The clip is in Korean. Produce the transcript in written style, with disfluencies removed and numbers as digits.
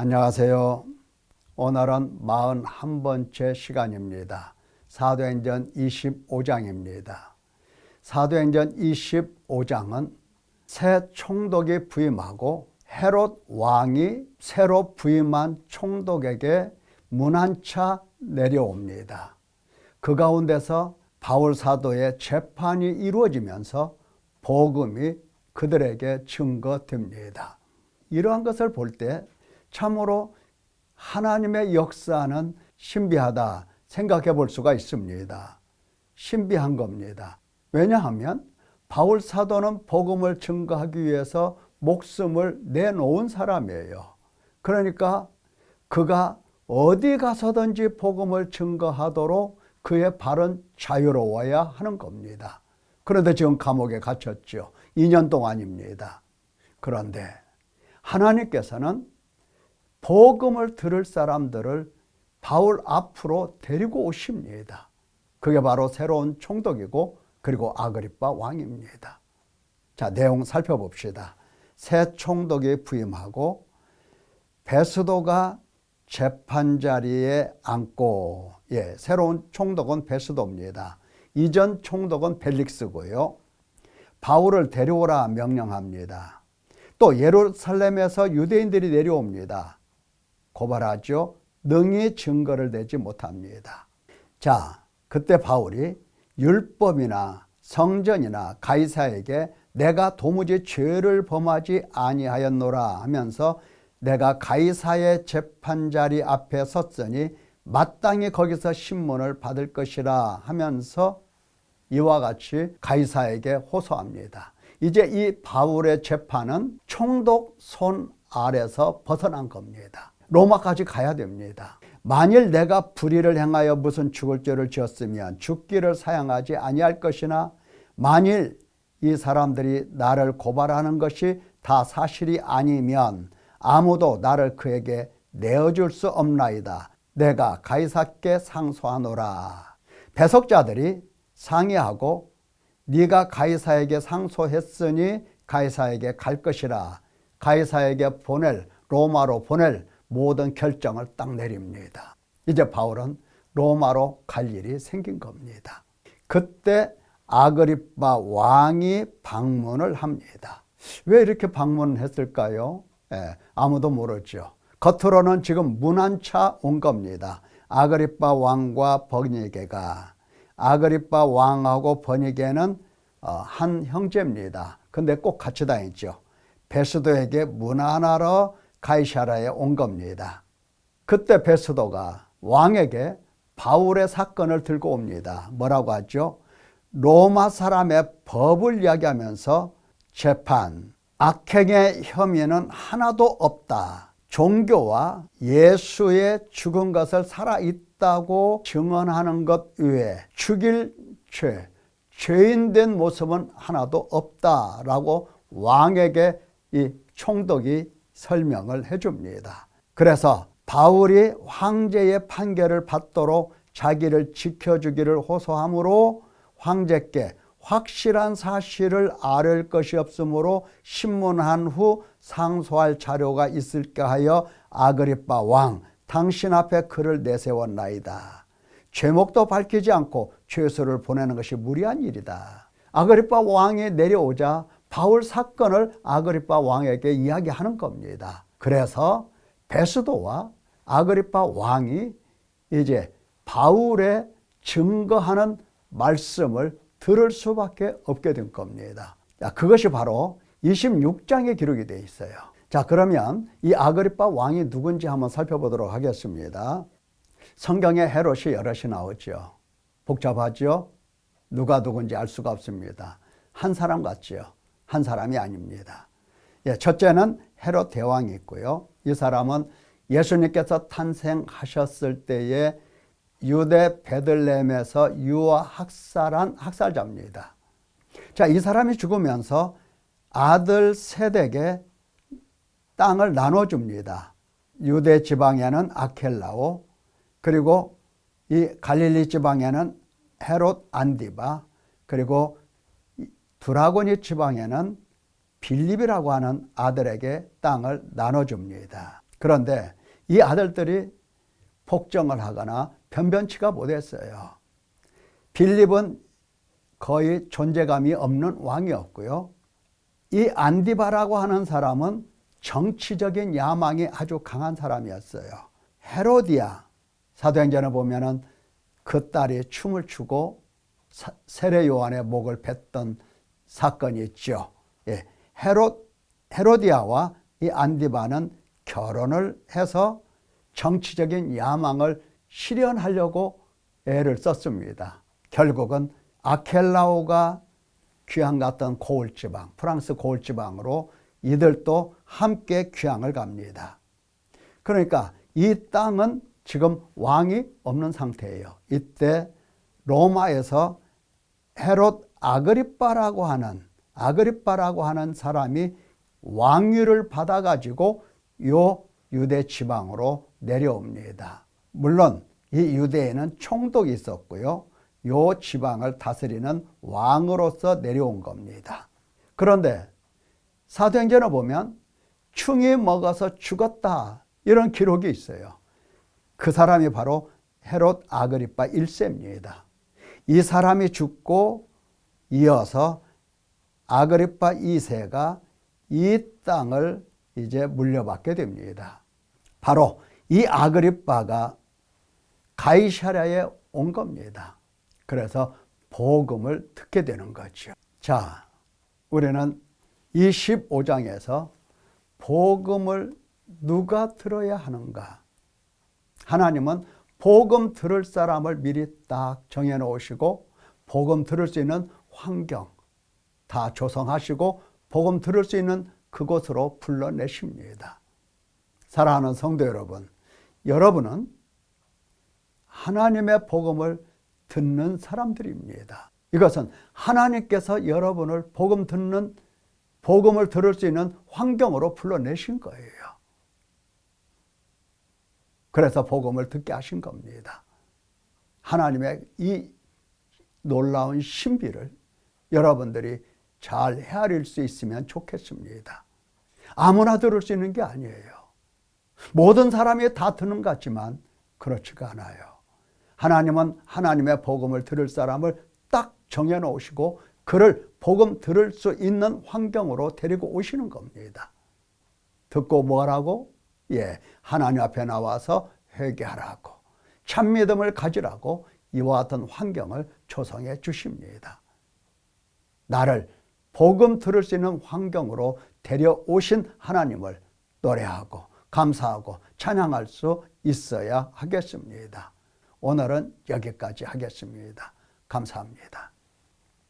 안녕하세요. 오늘은 41번째 시간입니다. 사도행전 25장입니다. 사도행전 25장은 새 총독이 부임하고 헤롯 왕이 새로 부임한 총독에게 문안차 내려옵니다. 그 가운데서 바울 사도의 재판이 이루어지면서 복음이 그들에게 증거됩니다. 이러한 것을 볼 때 참으로 하나님의 역사는 신비하다 생각해 볼 수가 있습니다. 신비한 겁니다. 왜냐하면 바울 사도는 복음을 증거하기 위해서 목숨을 내놓은 사람이에요. 그러니까 그가 어디 가서든지 복음을 증거하도록 그의 발은 자유로워야 하는 겁니다. 그런데 지금 감옥에 갇혔죠. 2년 동안입니다. 그런데 하나님께서는 복음을 들을 사람들을 바울 앞으로 데리고 오십니다. 그게 바로 새로운 총독이고 그리고 아그리빠 왕입니다. 자, 내용 살펴봅시다. 새 총독이 부임하고 베스도가 재판자리에 앉고, 새로운 총독은 베스도입니다. 이전 총독은 벨릭스고요. 바울을 데려오라 명령합니다. 또 예루살렘에서 유대인들이 내려옵니다. 고발하죠. 능히 증거를 대지 못합니다. 자, 그때 바울이 율법이나 성전이나 가이사에게 내가 도무지 죄를 범하지 아니하였노라 하면서 내가 가이사의 재판자리 앞에 섰으니 마땅히 거기서 신문을 받을 것이라 하면서 이와 같이 가이사에게 호소합니다. 이제 이 바울의 재판은 총독 손 아래서 벗어난 겁니다. 로마까지 가야 됩니다. 만일 내가 불의를 행하여 무슨 죽을 죄를 지었으면 죽기를 사양하지 아니할 것이나 만일 이 사람들이 나를 고발하는 것이 다 사실이 아니면 아무도 나를 그에게 내어줄 수 없나이다. 내가 가이사께 상소하노라. 배석자들이 상의하고 네가 가이사에게 상소했으니 가이사에게 갈 것이라. 가이사에게 로마로 보낼 모든 결정을 딱 내립니다. 이제 바울은 로마로 갈 일이 생긴 겁니다. 그때 아그리빠 왕이 방문을 합니다. 왜 이렇게 방문했을까요? 아무도 모르죠. 겉으로는 지금 문안차 온 겁니다. 아그리빠 왕과 버니게가. 아그리빠 왕하고 버니게는 한 형제입니다. 근데 꼭 같이 다녔죠. 베스도에게 문안하러 가이사랴에 온 겁니다. 그때 베스도가 왕에게 바울의 사건을 들고 옵니다. 뭐라고 하죠? 로마 사람의 법을 이야기하면서 재판, 악행의 혐의는 하나도 없다. 종교와 예수의 죽은 것을 살아있다고 증언하는 것 외에 죽일 죄인된 모습은 하나도 없다라고 왕에게 이 총독이 설명을 해줍니다. 그래서 바울이 황제의 판결을 받도록 자기를 지켜주기를 호소하므로 황제께 확실한 사실을 아뢰을 것이 없으므로 신문한 후 상소할 자료가 있을까 하여 아그리빠 왕 당신 앞에 글을 내세웠나이다. 죄목도 밝히지 않고 죄수를 보내는 것이 무리한 일이다. 아그리빠 왕이 내려오자 바울 사건을 아그리빠 왕에게 이야기하는 겁니다. 그래서 베스도와 아그리빠 왕이 이제 바울의 증거하는 말씀을 들을 수밖에 없게 된 겁니다. 그것이 바로 26장에 기록이 되어 있어요. 자, 그러면 이 아그리빠 왕이 누군지 한번 살펴보도록 하겠습니다. 성경에 헤롯이 여럿이 나오죠. 복잡하죠? 누가 누군지 알 수가 없습니다. 한 사람 같죠? 한 사람이 아닙니다. 첫째는 헤롯 대왕이 있고요. 이 사람은 예수님께서 탄생하셨을 때에 유대 베들레헴에서 유아 학살한 학살자입니다. 자, 이 사람이 죽으면서 아들 셋에게 땅을 나눠줍니다. 유대 지방에는 아켈라오, 그리고 이 갈릴리 지방에는 헤롯 안디바, 그리고 드라고니 지방에는 빌립이라고 하는 아들에게 땅을 나눠줍니다. 그런데 이 아들들이 복종을 하거나 변변치가 못했어요. 빌립은 거의 존재감이 없는 왕이었고요. 이 안디바라고 하는 사람은 정치적인 야망이 아주 강한 사람이었어요. 헤로디아, 사도행전에 보면은 그 딸이 춤을 추고 세례 요한의 목을 뱉던 사건이 있죠. 예, 헤로디아와 이 안디바는 결혼을 해서 정치적인 야망을 실현하려고 애를 썼습니다. 결국은 아켈라오가 귀향 갔던 고을지방, 프랑스 고을지방으로 이들도 함께 귀향을 갑니다. 그러니까 이 땅은 지금 왕이 없는 상태예요. 이때 로마에서 헤롯 아그리빠라고 하는 사람이 왕위를 받아가지고 요 유대 지방으로 내려옵니다. 물론 이 유대에는 총독이 있었고요. 요 지방을 다스리는 왕으로서 내려온 겁니다. 그런데 사도행전을 보면 충이 먹어서 죽었다 이런 기록이 있어요. 그 사람이 바로 헤롯 아그리빠 1세입니다. 이 사람이 죽고 이어서 아그리빠 2세가 이 땅을 이제 물려받게 됩니다. 바로 이 아그리빠가 가이사랴에 온 겁니다. 그래서 복음을 듣게 되는 거죠. 자, 우리는 이 15장에서 복음을 누가 들어야 하는가? 하나님은 복음 들을 사람을 미리 딱 정해놓으시고 복음 들을 수 있는 환경 다 조성하시고 복음 들을 수 있는 그곳으로 불러내십니다. 사랑하는 성도 여러분, 여러분은 하나님의 복음을 듣는 사람들입니다. 이것은 하나님께서 여러분을 복음을 들을 수 있는 환경으로 불러내신 거예요. 그래서 복음을 듣게 하신 겁니다. 하나님의 이 놀라운 신비를 여러분들이 잘 헤아릴 수 있으면 좋겠습니다. 아무나 들을 수 있는 게 아니에요. 모든 사람이 다 듣는 것 같지만 그렇지가 않아요. 하나님은 하나님의 복음을 들을 사람을 딱 정해놓으시고 그를 복음 들을 수 있는 환경으로 데리고 오시는 겁니다. 듣고 뭐라고? 하나님 앞에 나와서 회개하라고, 참믿음을 가지라고 이와 같은 환경을 조성해 주십니다. 나를 복음 들을 수 있는 환경으로 데려오신 하나님을 노래하고 감사하고 찬양할 수 있어야 하겠습니다. 오늘은 여기까지 하겠습니다. 감사합니다.